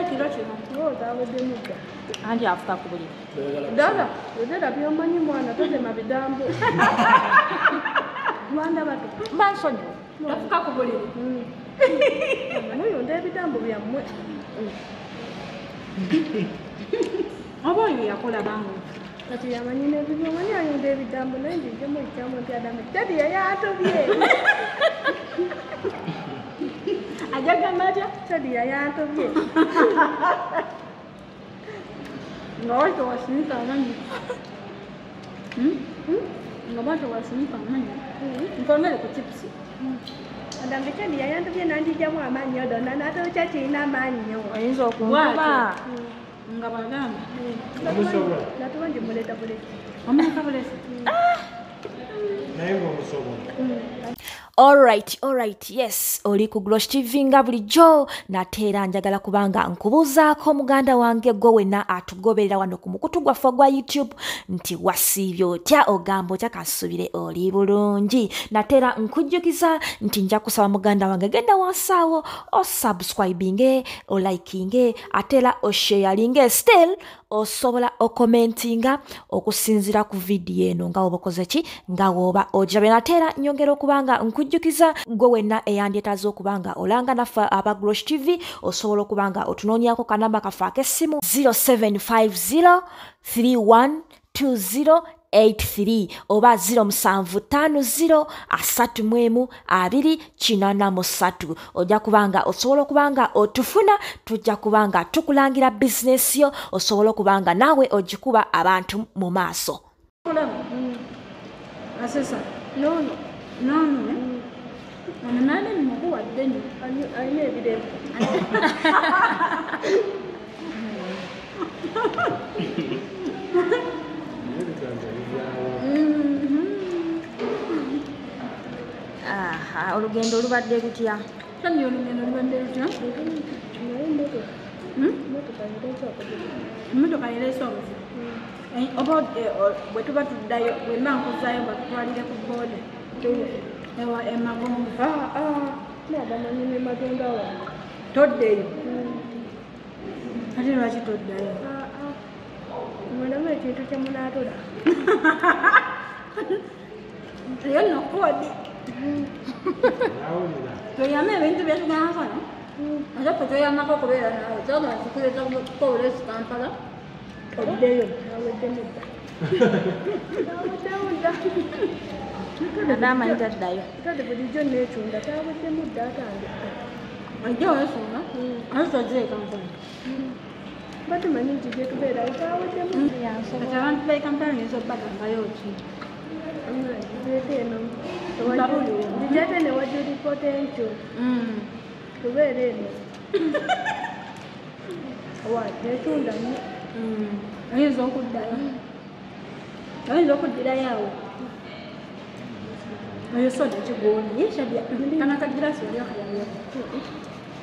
kilo kino. Ozawedde mudda. Anti afuka ku buli. Dada, yogera by'omanyi mwana totema bidambo. Lwanda bato. Bansonyiwa. Tafuka ku buli. Muyonda ebitambo byammwe. Oba oyo yakola bangu. Kati yamanyi n'ebibyo mani ayonda ebitambo naye njijjemu ekyamu nti Adamu dadi yali atobye. Ajagamba atya? Dadi yali atobye. Nga wali tewasinika amanyi. Nga wali tewasinika amanyi. Nkonere ku chipusi. Adamu dadi yali atobye nanjijjamu amaanyi odonna n'atobya kirina amaanyi nnyo. Oyinza okunkuba. Nga bagamba. Natuba nje muleeta buleti. Omuleeta buleti. Naye ng'omusobola. Alright, yes, oli ku Glosh TV nga bulijjo nateera njagala kubanga nkubuuzaako muganda wange gwe wenna atugoberera wano ku mukutu gwaffe gwa YouTube nti wasiibye otya ogamba otya kasubire oli bulungi nateera nkujjukiza nti nja kusaba muganda wange genda wansaawo osubscribinge olikinge ateera osharinge still osobola okomentinga okusinzira ku vidiyo eno nga woba okoze ki nga woba ogirabe nateera nyongera okubanga nkujjukiza gwe wenna eyandyetaaza okubanga olanga naffe aba Glosh TV osobola okubanga otunoonyako kanamba kaffe ak'essimu 0750 312083 oba 0750 312083 ojja kubanga osobola okubanga otufuna tujja kubanga tukulangira bizinesi yo osobola okubanga naawe ogikuba abantu mu maaso. Asesa. Nono. Nani mkuu deni alina ebirevu. Aha, olugendo olubadde lutya? Kandi olugendo olubadde lutya? Emmotoka yereese obuzibu. Oba bwe tuba tuddayo bwe mba nkuzaayo batutwalire ku boda ewa emagongo. Nabamanyi ne magongo wange. Toddeyo? Ate lwaki toddayo? Mwanamu ekintu kye munaatola. Eyo nno kodi. Toyama ebintu bye tugenda kola? Ate ffe toyamako okubeera naawe. Kyagala kikuleeta kukoolesi Kampala. Oddeyo nawedde mudda. Adamanyi taddayo. Tadde bulijjo neecunda tawedde mudda atandika. Ajja weesonga? Ate tozire Kampala. Batumanyi nti gye tubeerayo tawedde mudda. Kati abantu b'e Kampala nyinza obbagambayo ki? Njeete eno. Njeete ne wajja ripota enkyo. Tubeera eno. Wa neecunda nnyo. Oyinza okuddayo. Oyinza okuddirayo awo. Oyo soda kigooni. Yeshabya. Kana kagirasi oli akayayo.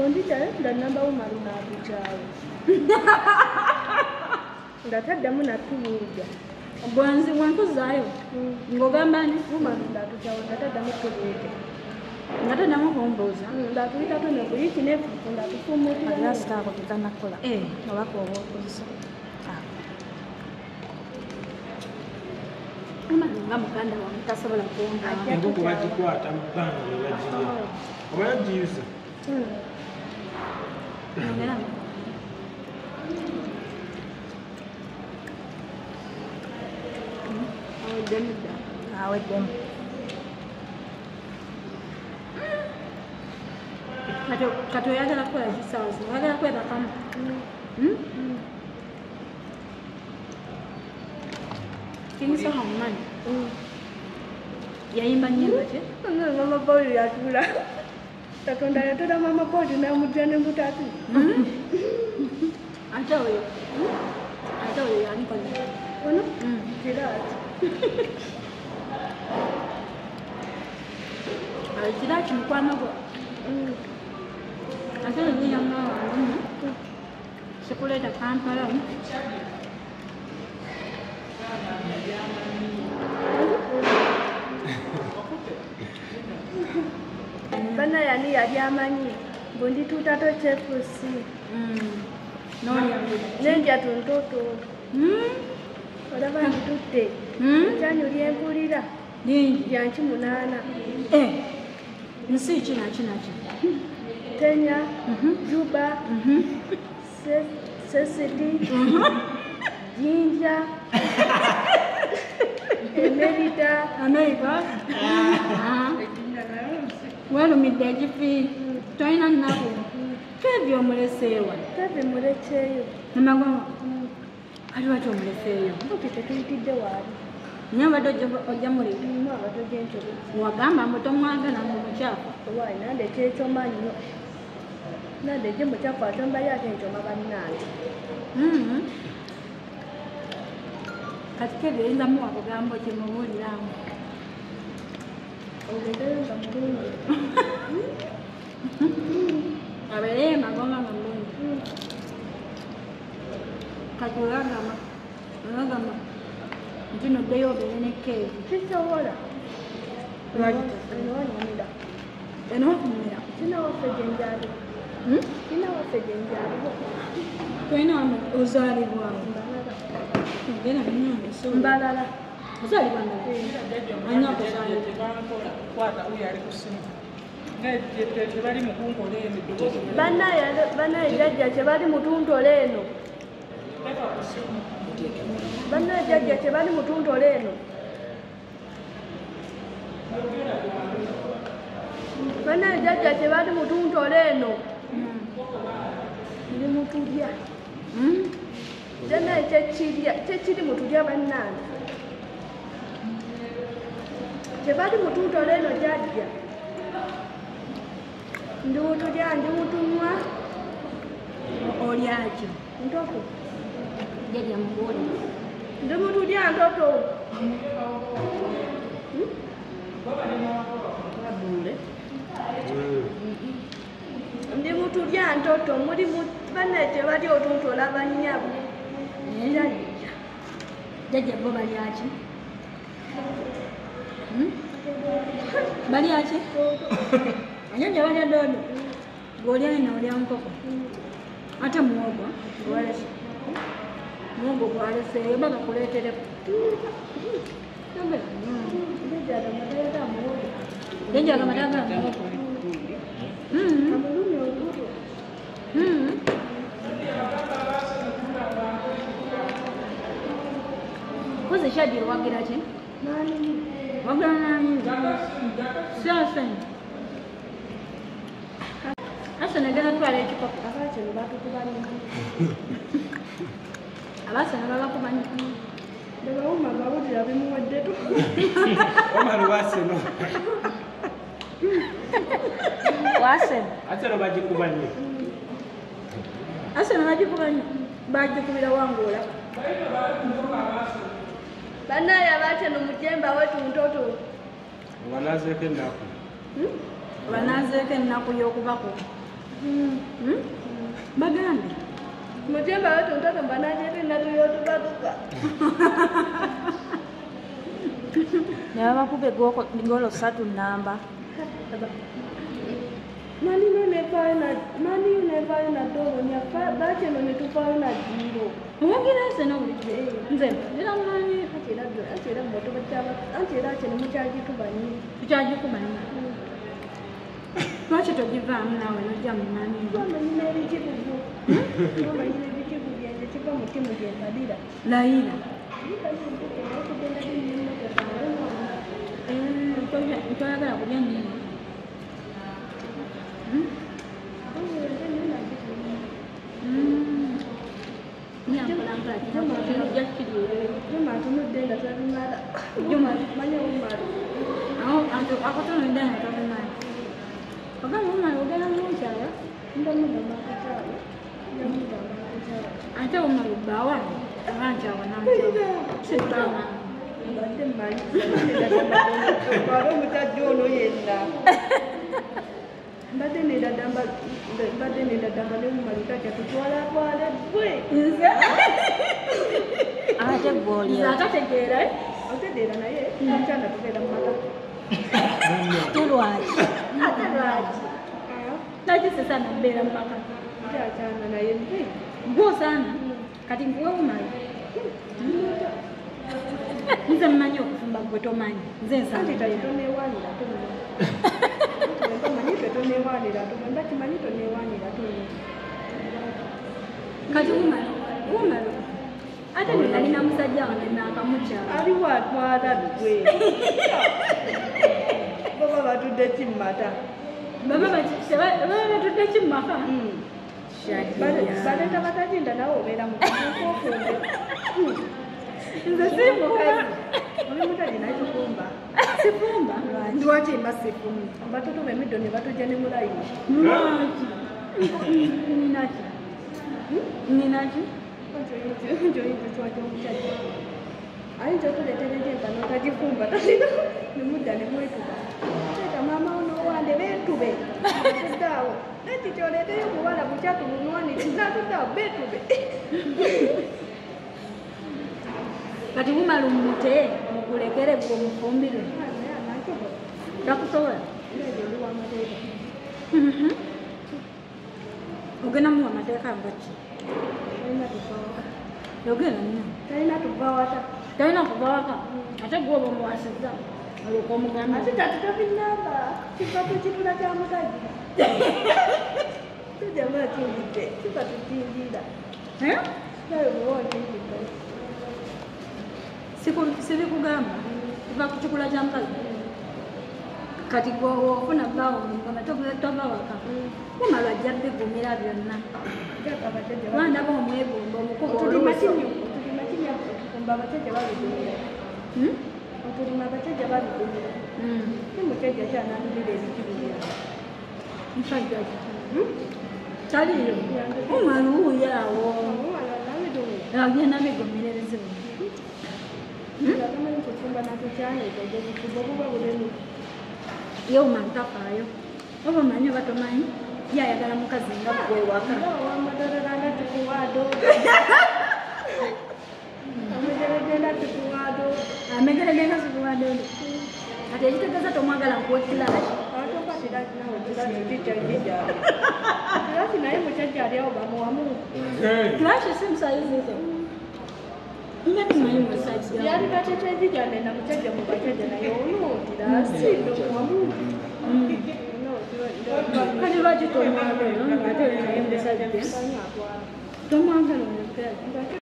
Onditayo nga namba wumalu n'abikyawo. Nga taddamu natubuuja. Gwanzi wankuzaayo. Ng'ogamba ni? Wumalu ng'atukyawo nga taddamu tubuuja. Nga taddamu kumbuuza. Ng'atuyitako ne buyiki n'efufu ng'atufuumuutira. Alasika ako tetannakola. Obaka oba okozesa. Nga muganda wange tasobola kuwonga. Enkoko bagikwata mu bbanga ne bagirya. Oba yagiyuza? Aweddemu. Kati oyagala kukola kisaawa zino, oyagala kwebakamu. Kingisa hamumanyi. Yayimba nnyimba ki? Mama Pauli yatula. Katonda yatola Mama Pauli n'amujja ne mutatu. Ate oyo yani kono. Ono? Kiraati. Kiraati mukwano gwo. Ate yanyama wange. Sikuleeta Kampala. Bana yani yali amanyi mbu ndituuta tocepusi. Nenja tuntoto. Olaba ntute. Janyo lyempulira. Lingi. Yanchi munana. Nsi kina. Kenya, Juba, Cecily, Jinja, America. Walumidde ekifi tolina nnaku kebi omuleseewa Kevin mulecheyo. namagomo kati wati omuleseeyo Mbuti tetuyitidde waali. naye badde ojja muli Mwa abatoje entobe. wagamba mbu tomwagala mu mukyafu Waali nande ekyekoma nnyo. Nande gye mukyafu atomba yate enkyoma bannange. kati kebi eyinzamu wakugambo kimubuuliramu Ogendeyo nga mulungi. abeereye magoma nga mulungi kati wagamba nti noddeyo obeere ne keebi Kisobola. Lwaki? Eno wanyumira. eno wakumira Sina waffe gye njaliwo. Sina waffe gye njaliwo. tolina ozaalibwawo Mbalala. ogenda munyambeso Mbalala. ozaalibwa ndala alina okuzaalibwa kwata uyo ali ku simu tebali mukunkola eno eddoboozi Bannaye jjajja kye bali mutuntole eno. Bannaye jjajja kye bali mutuntole eno. Bannaye jjajja kye bali mutuntole eno. Ndi mutulya. Bannaye kyekiri mutulya bannange. Kye bali mutuntole eno jjajja. Ndi mutulya ndi mutunywa. olyaki Ntoto. jjajja mubuuli Ndi mutulya ntoto. abuule Ndi mutulya ntoto muli bannaye kye bali otuntola bannyabo. Jjajja. jjajja bo balyaki balyaki anyanja balya doodo gweolya ina olya nkoko ate muwogo gwalese muwogo gwaleseeyo bagakuleetereko jjajja gamataga muwogo Amulumi ogulo. kozi kyajja wagira ki Nani? wagira nani sasani asana gana twala ekikopo Abakino batukubanya. abasana babakubanyi Ndabawuma bawulira bimuwaddetu. omali waseno wasena aseno bagikubanye asana bagikubanyi bagikubira wanguula Bannaye abateno mujemba wetu ntoto. obanazeeko ennaku banazeeko ennaku y'okubako bagambe Mujemba wetu ntoto mbanajeeko ennaku y'otubatuka. nebabakuba egolo 3 namba Nani nevayo na dolo nyafa bakeno netuvaayo na jiro. owagira asena bulijjo nze era mumanyi Atera moto bachaba atera kino mukyagitubanyi. tukyagikubanyi lwaki togivaamu naawe nojja mumanyi Bamanyina ebikikugu. Bamanyina ebikikugu byenze kiva mu ttimu gye mbadira. layira Okugenda ntoyagala kulya nnimi Matumudde nga tabimala. Manya umala. akatono ndana tabimanyi ogamba omala ogenda munkyala Ndamuda makukyalo. Ndamuda makukyalo. ate omala obbaawa abankyawa namkyawa Mbadde mmanyi. Kwaba omusajja ono yenna. Mbadde nedadamba nemumalu tajja tutwalatwale bwe. ate gwolya akategeera Otegeera naye omukyala tubeera mu maka. tulwaki ate lwaki nakisesana mbeera mu maka Kyakyana naye mbi. gwosaana kati nkuwe umala nze mmanyi okufumba gwe tomanyi nze nsatonewanira tomanyi tonewanira tomba kimanyi tonewanira kati umala ate nalina musajja wange nakamukyala aliwo atwala ggwe baba batudde kimmata baba batudde kimmaka baleta bataginda nawe obeera mukofumbe nze simukazi oli mutagina kifumba sifumba ndiwaki mba sifumba batutuma emiddo ne batujja ne mulayini ninaki njoyinzitwaki omusajja ayinza okuleetereje nga notagifumba nemudda nemwetuba teeka maama onowande betube tuddaawo neki kyoleeteyo omuwala bukyatulunwanire natuddaawo betube kati bumala omute mukulekere gwe omufumbire takusobola ogenda muwa amateeka ngaki yogenda nyo talina tuva wata talina kuva waka ate gwoba omuwasizza olwoka omugamba ate tatutafinamba kiva ku kitula kya mutaji tujama tindidde kiva tutindira nawe muwondindidde sibikugamba kiva ku kikula kya mukazi kati gwofuna bawonga tova waka kumala ajja bigumira byonna wandaba omwegomba omukubotulimakinyaukumba abasajja babigumira otulima abasajja babigumira nimusajja kyanandulira ebikibirira musajja taliyo omwana owuyawo agenda bigumira ebizibu agamanyi kufumba natukyanaekogebukuba obuba bulemu yeuma ntafaayo oba omanyi oba tomanyi yayagala mukazi nga gwewaka wamadolaganda tukuwado amegeregenda tukuwado amegeregenda zikuwadonde ati ekitegeeza tomwagala nkuwekiraki kirasi naye musajja aliawo bamuwamu kiraki simusayizizo mbatimanyi musajja yali katekyezijana musajja mubasajja naye onootira sindo muwamu kati lwaki tomwagala ate naye musajja tomwagala omukazi